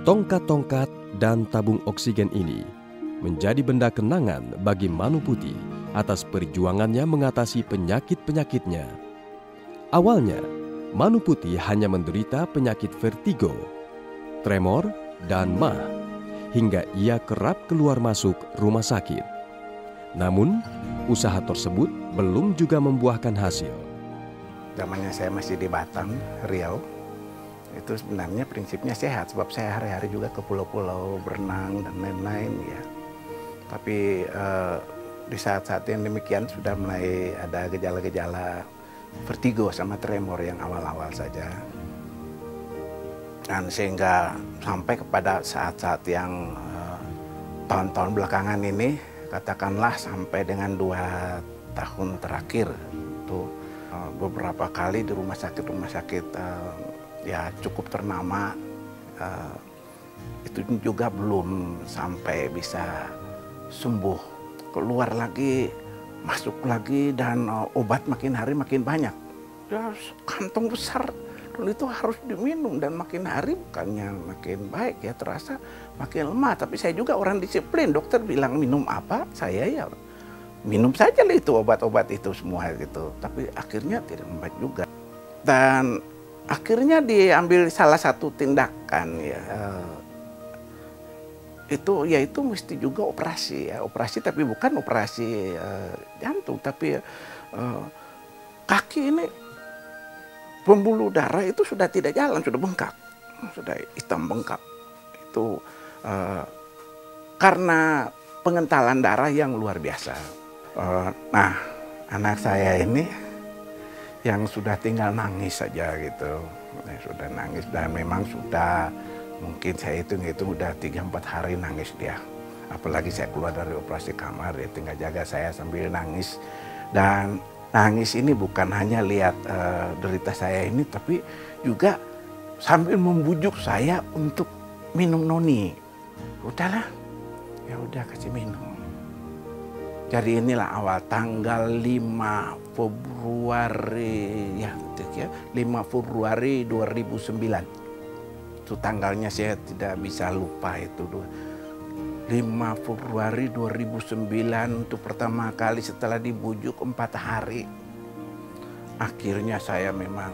Tongkat-tongkat dan tabung oksigen ini menjadi benda kenangan bagi Manu Putih atas perjuangannya mengatasi penyakit-penyakitnya. Awalnya, Manu Putih hanya menderita penyakit vertigo, tremor, dan mah, hingga ia kerap keluar masuk rumah sakit. Namun, usaha tersebut belum juga membuahkan hasil. Zamannya saya masih di Batam, Riau, itu sebenarnya prinsipnya sehat, sebab saya hari-hari juga ke pulau-pulau berenang dan lain-lain ya. Tapi di saat-saat yang demikian sudah mulai ada gejala-gejala vertigo sama tremor yang awal-awal saja. Dan sehingga sampai kepada saat-saat yang tahun-tahun belakangan ini, katakanlah sampai dengan 2 tahun terakhir, itu beberapa kali di rumah sakit ya cukup ternama, itu juga belum sampai bisa sembuh, keluar lagi, masuk lagi, dan obat makin hari makin banyak. Ya, kantong besar, dan itu harus diminum, dan makin hari bukannya makin baik ya, terasa makin lemah. Tapi saya juga orang disiplin, dokter bilang minum apa, saya ya minum saja lah itu obat-obat itu semua gitu. Tapi akhirnya tidak membaik juga. Dan akhirnya diambil salah satu tindakan ya, yaitu mesti juga operasi ya, operasi tapi bukan operasi jantung, tapi kaki ini pembuluh darah itu sudah tidak jalan, sudah bengkak, sudah hitam bengkak. Itu karena pengentalan darah yang luar biasa. Nah, anak saya ini yang sudah tinggal nangis saja gitu, sudah nangis, dan memang sudah mungkin saya hitung udah 3-4 hari nangis dia. Apalagi saya keluar dari operasi kamar, dia tinggal jaga saya sambil nangis. Dan nangis ini bukan hanya lihat derita saya ini, tapi juga sambil membujuk saya untuk minum noni. Udahlah, ya udah kasih minum. Jadi inilah awal tanggal 5 Februari ya, 5 Februari 2009. Itu tanggalnya saya tidak bisa lupa itu. 5 Februari 2009 untuk pertama kali setelah dibujuk 4 hari. Akhirnya saya memang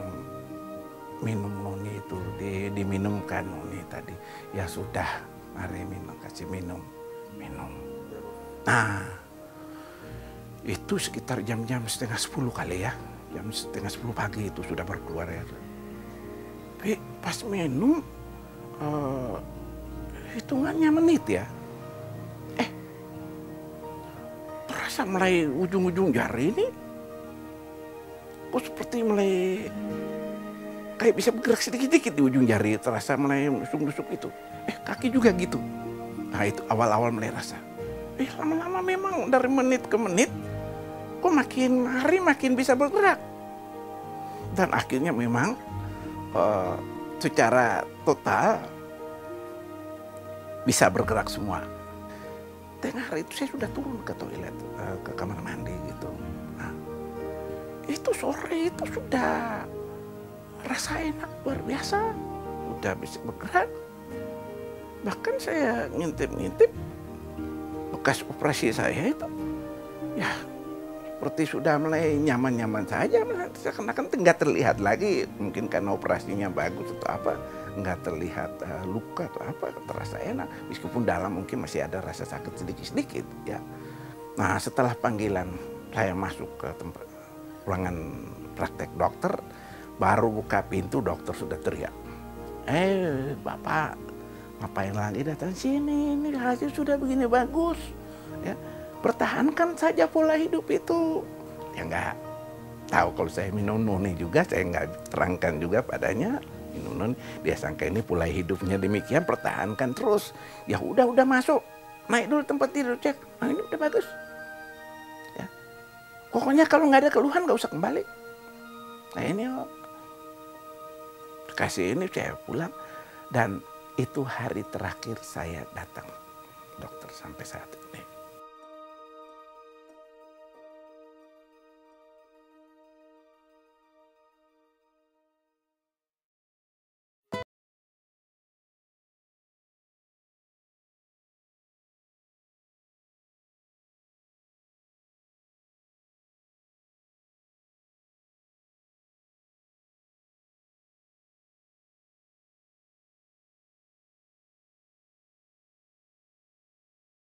minum noni itu, diminumkan noni tadi. Ya sudah, mari minum, kasih minum. Nah, itu sekitar jam-jam 9:30 kali ya. Jam 9:30 pagi itu sudah berkeluar ya. Tapi pas minum, hitungannya menit ya. Terasa mulai ujung-ujung jari ini, kok seperti mulai kayak bisa bergerak sedikit-sedikit di ujung jari. Terasa mulai nusuk-nusuk itu. Kaki juga gitu. Nah itu awal-awal mulai rasa. Lama-lama memang dari menit ke menit, kok makin hari makin bisa bergerak. Dan akhirnya memang secara total bisa bergerak semua. Tengah hari itu saya sudah turun ke toilet, ke kamar mandi gitu. Nah, itu sore itu sudah rasa enak luar biasa, udah bisa bergerak. Bahkan saya ngintip-ngintip bekas operasi saya itu, ya seperti sudah mulai nyaman-nyaman saja, karena kan nggak terlihat lagi, mungkin karena operasinya bagus atau apa, nggak terlihat luka atau apa, terasa enak, meskipun dalam mungkin masih ada rasa sakit sedikit-sedikit ya. Nah setelah panggilan saya masuk ke tempat ruangan praktek dokter, baru buka pintu dokter sudah teriak, bapak ngapain lagi datang sini, ini hasil sudah begini bagus ya. Pertahankan saja pola hidup itu. Ya nggak tahu kalau saya minum noni juga, saya nggak terangkan juga padanya minum noni. Dia sangka ini pola hidupnya demikian, pertahankan terus. Ya udah masuk, naik dulu tempat tidur, cek. Nah ini udah bagus. Ya. Pokoknya kalau nggak ada keluhan nggak usah kembali. Nah ini kasih ini saya pulang, dan itu hari terakhir saya datang dokter sampai saat ini.